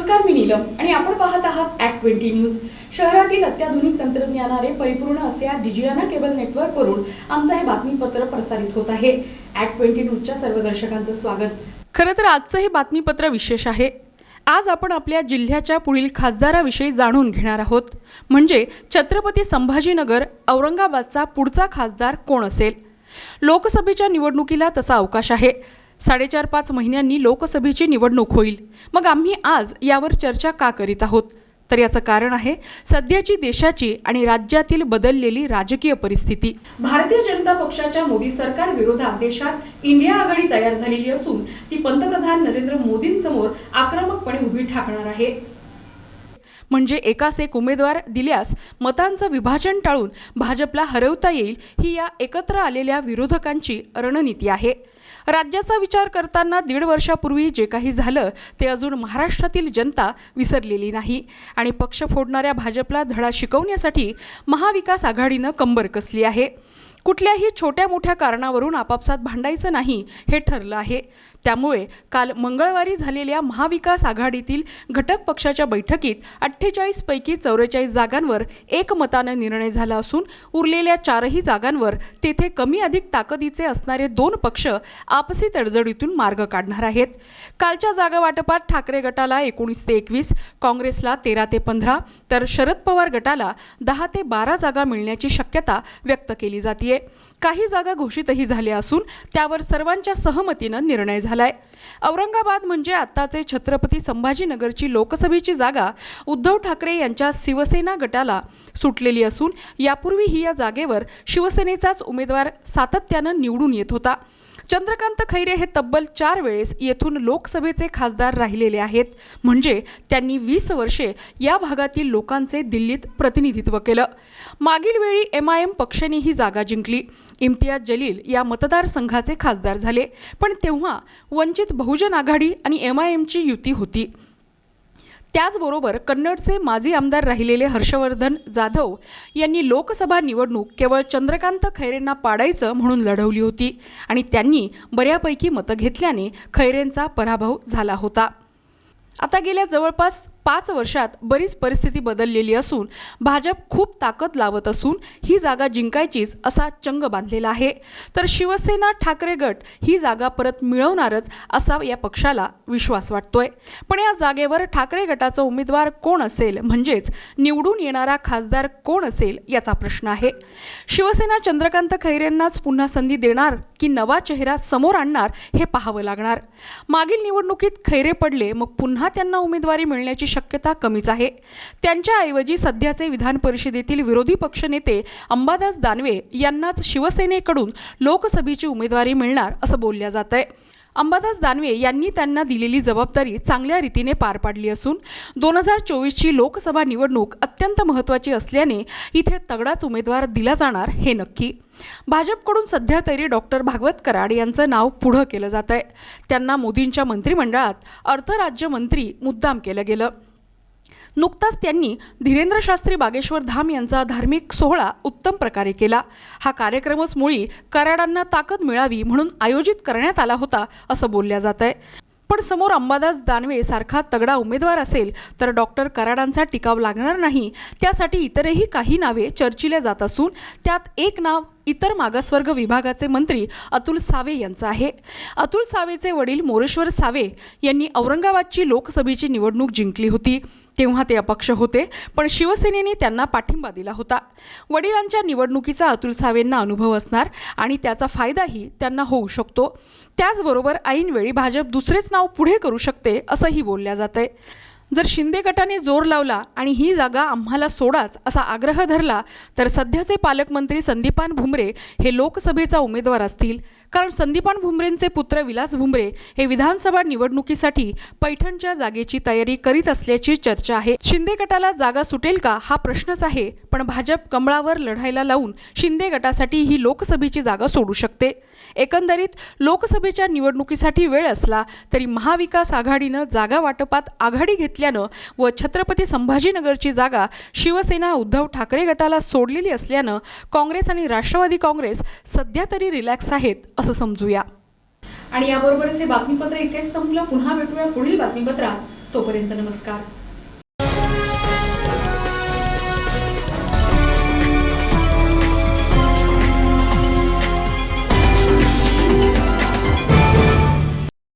नमस्कार, मी नीलम आणि आपण पाहत आहात ॲक्ट 20 न्यूज। शहरातील अत्याधुनिक तंत्रज्ञानाने परिपूर्ण असलेल्या डिजियाना केबल नेटवर्कवरून आमचं हे बातमीपत्र प्रसारित होत आहे। ॲक्ट 20 न्यूजच्या सर्व दर्शकांचं स्वागत। खरं तर आजचं हे बातमीपत्र विशेष आहे। आज आपण आपल्या जिल्ह्याच्या पुढील खासदाराविषयी जाणून घेणार आहोत। म्हणजे छत्रपती संभाजीनगर औरंगाबादचा पुढचा खासदार कोण असेल। लोकसभेच्या निवडणुकीला तसा अवकाश आहे। 4.5-5 महिन्यांनी लोकसभेची निवडणूक होईल। मग आम्ही आज यावर चर्चा का करीत आहोत, तर याचं कारण आहे सध्याची देशाची आणि राज्यातील बदललेली राजकीय परिस्थिती। भारतीय जनता पक्षाच्या मोदी सरकार विरोधात देशात इंडिया आघाडी तयार झालेली असून ती पंतप्रधान नरेंद्र मोदींसमोर आक्रमकपणे उभी ठाकणार आहे। म्हणजे एकास एक उमेदवार दिल्यास मतांचं विभाजन टाळून भाजपला हरवता येईल, ही या एकत्र आलेल्या विरोधकांची रणनीती आहे। राज्याचा विचार करताना 1.5 वर्षापूर्वी जे काही झालं ते अजून महाराष्ट्रातील जनता विसरलेली नाही आणि पक्ष फोडणाऱ्या भाजपला धडा शिकवण्यासाठी महाविकास आघाडीनं कंबर कसली आहे। कुठल्याही छोट्या मोठ्या कारणावरून आपापसात भांडायचं नाही हे ठरलं आहे। त्यामुळे काल मंगळवारी झालेल्या महाविकास आघाडीतील घटक पक्षाच्या बैठकीत 48 पैकी 44 जागांवर एकमतानं निर्णय झाला असून उरलेल्या 4ही जागांवर तेथे कमी अधिक ताकदीचे असणारे 2 पक्ष आपसी तडजोडीतून मार्ग काढणार आहेत। कालच्या जागा वाटपात ठाकरे गटाला 19 ते 21, काँग्रेसला 13 ते 15 तर शरद पवार गटाला 10 ते 12 जागा मिळण्याची शक्यता व्यक्त केली जाते। काही जागा घोषितही झाल्या असून त्यावर सर्वांच्या सहमतीनं निर्णय झालाय। औरंगाबाद म्हणजे आताचे छत्रपती संभाजीनगरची लोकसभेची जागा उद्धव ठाकरे यांच्या शिवसेना गटाला सुटलेली असून यापूर्वीही या जागेवर शिवसेनेचाच उमेदवार सातत्यानं निवडून येत होता। चंद्रकांत खैरे हे तब्बल 4 वेळेस येथून लोकसभेचे खासदार राहिलेले आहेत। म्हणजे त्यांनी 20 वर्षे या भागातील लोकांचे दिल्लीत प्रतिनिधित्व केलं। मागील वेळी MIM पक्षाने ही जागा जिंकली। इम्तियाज जलील या मतदारसंघाचे खासदार झाले, पण तेव्हा वंचित बहुजन आघाडी आणि MIMची युती होती। त्याचबरोबर कन्नडचे माजी आमदार राहिलेले हर्षवर्धन जाधव यांनी लोकसभा निवडणूक केवळ चंद्रकांत खैरेंना पाडायचं म्हणून लढवली होती आणि त्यांनी बऱ्यापैकी मतं घेतल्याने खैरेंचा पराभव झाला होता। आता गेल्या जवळपास 5 वर्षात बरीच परिस्थिती बदललेली असून भाजप खूप ताकद लावत असून ही जागा जिंकायचीच असा चंग बांधलेला आहे। तर शिवसेना ठाकरे गट ही जागा परत मिळवणारच असा या पक्षाला विश्वास वाटतोय। पण या जागेवर ठाकरे गटाचा उमेदवार कोण असेल, म्हणजेच निवडून येणारा खासदार कोण असेल याचा प्रश्न आहे। शिवसेना चंद्रकांत खैरेंनाच पुन्हा संधी देणार की नवा चेहरा समोर आणणार हे पाहावं लागणार। मागील निवडणुकीत खैरे पडले, मग पुन्हा त्यांना उमेदवारी मिळण्याची शक्यता कमीच आहे। त्यांच्याऐवजी सध्याचे विधान परिषदेतील विरोधी पक्षनेते अंबादास दानवे यांनाच शिवसेनेकडून लोकसभेची उमेदवारी मिळणार असं बोलल्या जातंय। अंबादास दानवे यांनी त्यांना दिलेली जबाबदारी चांगल्या रीतीने पार पाडली असून 2024ची लोकसभा निवडणूक अत्यंत महत्त्वाची असल्याने इथे तगडाच उमेदवार दिला जाणार हे नक्की। भाजपकडून सध्या तरी डॉक्टर भागवत कराड यांचं नाव पुढं केलं जात आहे। त्यांना मोदींच्या मंत्रिमंडळात अर्थराज्यमंत्री मुद्दाम केलं गेलं। नुकताच त्यांनी धीरेंद्र शास्त्री बागेश्वर धाम यांचा धार्मिक सोहळा उत्तम प्रकारे केला। हा कार्यक्रमच मुळी कराडांना ताकद मिळावी म्हणून आयोजित करण्यात आला होता असं बोलल्या जात आहे। पण समोर अंबादास दानवे सारखा तगडा उमेदवार असेल तर डॉक्टर कराडांचा टिकाव लागणार नाही। त्यासाठी इतरही काही नावे चर्चिल्या जात असून त्यात एक नाव इतर मागासवर्ग विभागाचे मंत्री अतुल सावे यांचं आहे। अतुल सावेचे वडील मोरेश्वर सावे यांनी औरंगाबादची लोकसभेची निवडणूक जिंकली होती। तेव्हा ते अपक्ष होते, पण शिवसेनेने त्यांना पाठिंबा दिला होता। वडिलांच्या निवडणुकीचा अतुल सावेंना अनुभव असणार आणि त्याचा फायदाही त्यांना होऊ शकतो। त्याचबरोबर ऐनवेळी भाजप दुसरेच नाव पुढे करू शकते असंही बोलल्या जातंय। जर शिंदे गटाने जोर लावला आणि ही जागा आम्हाला सोडाच असा आग्रह धरला तर सध्याचे पालकमंत्री संदीपान भुमरे हे लोकसभेचा उमेदवार असतील। कारण संदीपान भुमरेंचे पुत्र विलास भुमरे हे विधानसभा निवडणुकीसाठी पैठणच्या जागेची तयारी करीत असल्याची चर्चा आहे। शिंदे गटाला जागा सुटेल का हा प्रश्नच आहे, पण भाजप कमळावर लढायला लावून शिंदे गटासाठी ही लोकसभेची जागा सोडू शकते। एकंदरीत लोकसभेच्या निवडणुकीसाठी वेळ असला तरी महाविकास आघाडीनं जागा वाटपात आघाडी घेतल्यानं व छत्रपती संभाजीनगरची जागा शिवसेना उद्धव ठाकरे गटाला सोडलेली असल्यानं काँग्रेस आणि राष्ट्रवादी काँग्रेस सध्या तरी रिलॅक्स आहेत असं समजूया। आणि याबरोबरच हे बातमीपत्र इथेच संपलं। पुन्हा भेटूया पुढील बातमीपत्रात। तोपर्यंत नमस्कार.